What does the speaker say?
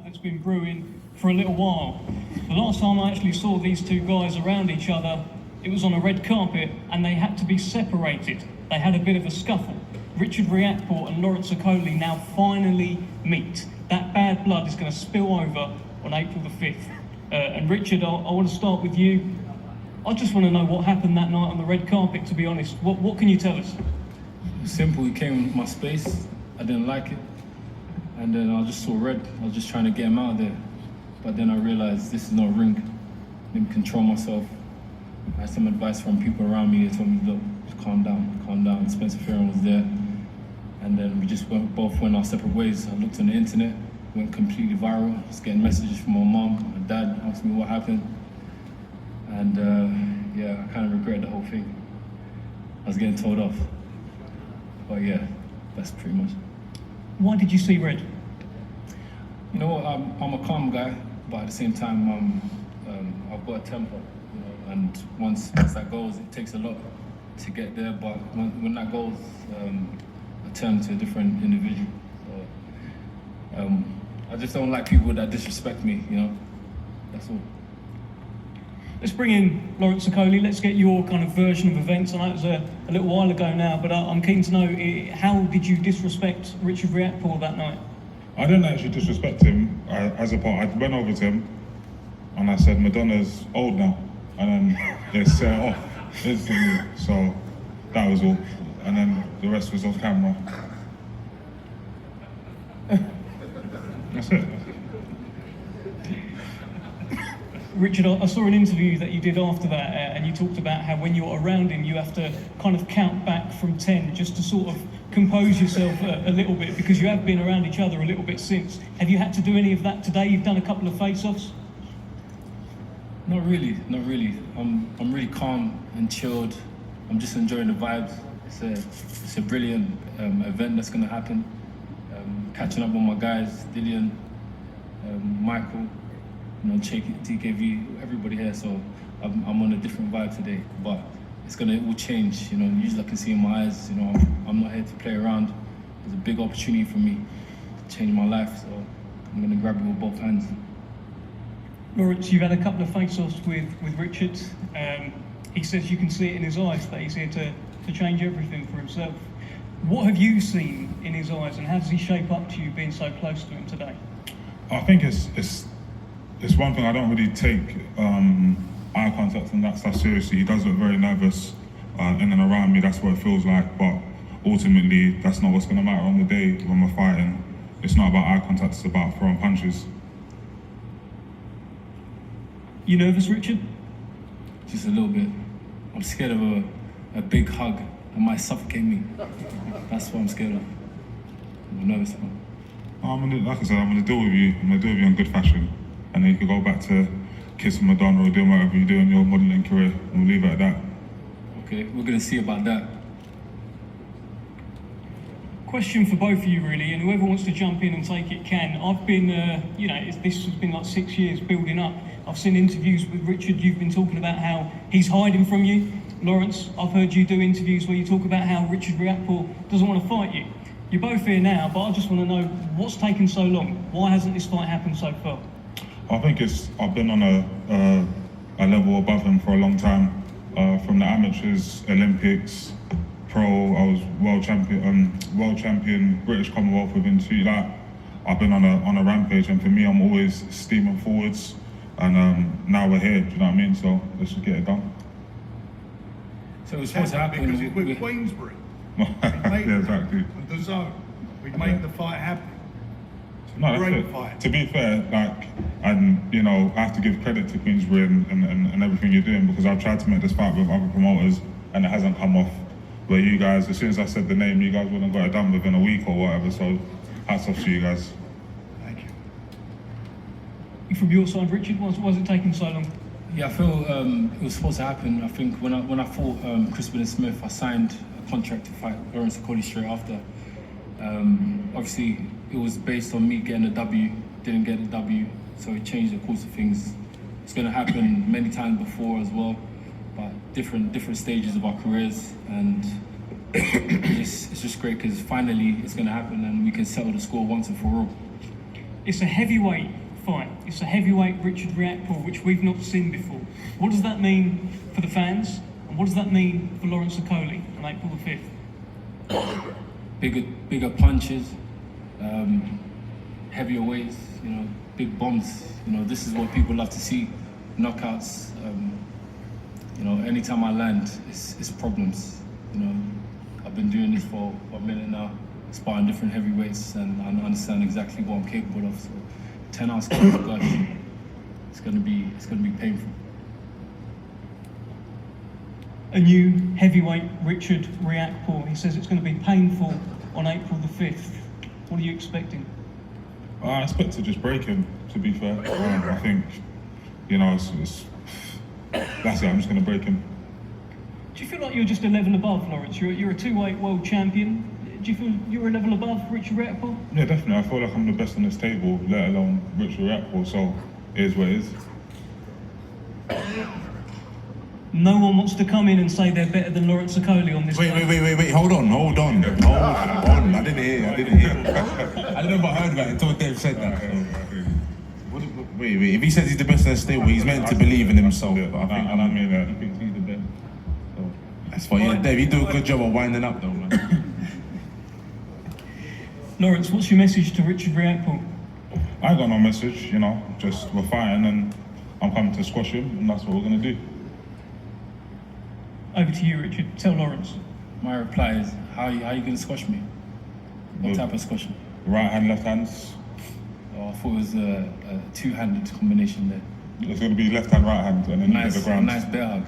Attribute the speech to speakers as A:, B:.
A: that's been brewing for a little while. The last time I actually saw these two guys around each other, it was on a red carpet and they had to be separated. They had a bit of a scuffle. Richard Riakporhe and Lawrence Okolie now finally meet. That bad blood is going to spill over on April the 5th. And Richard, I want to start with you. I just want to know what happened that night on the red carpet, to be honest. What can you tell us?
B: Simple, he came in my space, I didn't like it, and then I just saw red. I was just trying to get him out of there, but then I realized this is not a ring. I didn't control myself. I had some advice from people around me. They told me, look, just calm down. Spencer Ferron was there, and then we just both went our separate ways. I looked on the internet, went completely viral. I was getting messages from my mom, my dad asked me what happened, and yeah, I kind of regret the whole thing. I was getting told off. But yeah, that's pretty much.
A: Why did you see red?
B: You know what, I'm a calm guy, but at the same time, I've got a temper, you know, and once that goes, it takes a lot to get there, but when that goes, I turn to a different individual. So, I just don't like people that disrespect me, you know, that's all.
A: Let's bring in Lawrence Okolie. Let's get your kind of version of events. I know it was a little while ago now, but I'm keen to know, how did you disrespect Richard Riakporhe that night?
C: I didn't actually disrespect him. As a part, I went over to him and I said, Madonna's old now. And then they set it off instantly. So that was all. And then the rest was off camera. That's it.
A: Richard, I saw an interview that you did after that, and you talked about how when you're around him, you have to kind of count back from 10 just to sort of compose yourself a little bit, because you have been around each other a little bit since. Have you had to do any of that today? You've done a couple of face-offs?
B: Not really. I'm really calm and chilled. I'm just enjoying the vibes. It's a brilliant event that's going to happen. Catching up with my guys, Dillian, Michael, you know, TKV, everybody here, so I'm on a different vibe today, but it will change, you know. Usually I can see in my eyes, you know, I'm not here to play around. It's a big opportunity for me to change my life, so I'm gonna grab it with both hands.
A: Lawrence, you've had a couple of face-offs with Richard. He says you can see it in his eyes that he's here to change everything for himself. What have you seen in his eyes, and how does he shape up to you being so close to him today?
C: I think it's one thing. I don't really take eye contact and that stuff seriously. He does look very nervous in and around me. That's what it feels like. But ultimately, that's not what's going to matter on the day when we're fighting. It's not about eye contact. It's about throwing punches.
A: You nervous, Richard?
B: Just a little bit. I'm scared of a big hug. It might suffocate me. That's what I'm scared of. I'm nervous about.
C: Like I said, I'm going to deal with you. I'm going to deal with you in good fashion. And then you can go back to kissing Madonna or doing whatever you do in your modelling career. And we'll leave it at that. Okay,
B: we're going to see about that.
A: Question for both of you, really, and whoever wants to jump in and take it can. I've been, you know, this has been like 6 years building up. I've seen interviews with Richard. You've been talking about how he's hiding from you. Lawrence, I've heard you do interviews where you talk about how Richard Riakporhe doesn't want to fight you. You're both here now, but I just want to know what's taken so long. Why hasn't this fight happened so far?
C: I think I've been on a level above him for a long time. From the amateurs, Olympics, pro, I was world champion, British Commonwealth within 2. Like, I've been on a rampage, and for me, I'm always steaming forwards. And now we're here. Do you know what I mean? So let's just get it done.
B: So it's supposed to happen
D: because it's with Queensberry.
C: Yeah, exactly.
D: The zone. We made the fight happen.
C: No, that's it.
D: Fight.
C: To be fair, like, and you know, I have to give credit to Queensberry and everything you're doing, because I've tried to make this fight with other promoters and it hasn't come off. Where you guys, as soon as I said the name, you guys wouldn't have got it done within a week or whatever. So hats off to you guys.
D: Thank
A: you. From your side, Richard, why is it taking so long?
B: Yeah, I feel it was supposed to happen. I think when I fought Crispin Smith, I signed a contract to fight Lawrence Okolie straight after. Obviously, it was based on me getting a W, didn't get a W, so it changed the course of things. It's going to happen many times before as well, but different stages of our careers, and it's just great because finally it's going to happen and we can settle the score once and for all.
A: It's a heavyweight fight. It's a heavyweight Richard Riakporhe, which we've not seen before. What does that mean for the fans? And what does that mean for Lawrence Okolie on April the 5th?
B: Bigger punches, heavier weights, big bombs. This is what people love to see, knockouts. Anytime I land, it's problems. I've been doing this for a minute now, sparring different heavyweights, and I understand exactly what I'm capable of. So 10 hours, gosh, it's gonna be painful.
A: A new heavyweight Richard Riakporhe. He says it's going to be painful on April the 5th. What are you expecting?
C: I expect to just break him, to be fair. I think, that's it, I'm just going to break him.
A: Do you feel like you're just a level above, Lawrence? You're a two-weight world champion. Do you feel you're a level above Richard Riakporhe?
C: Yeah, definitely. I feel like I'm the best on this table, let alone Richard Riakporhe, so it is what it is.
A: No one wants to come in and say they're better than Lawrence Okolie on this.
E: Wait, hold on. I didn't hear. I don't know if I heard about it until Dave said that. Wait, if he says he's the best in the stable, he's meant to believe in himself.
C: Yeah,
E: I think,
C: and I mean that.
B: He thinks he's the best. So.
E: That's fine. Yeah, Dave, you do a good job of winding up though, man.
A: Lawrence, what's your message to Richard Riakporhe?
C: I ain't got no message, just we're fighting and I'm coming to squash him, and that's what we're going to do.
A: Over to you, Richard. Tell Lawrence.
B: My reply is, how are you going to squash me? What type of squashing?
C: Right hand, left hands.
B: Oh, I thought it was a two-handed combination there.
C: It's going to be left hand, right hand, and then you hit the ground.
B: Nice bear hug.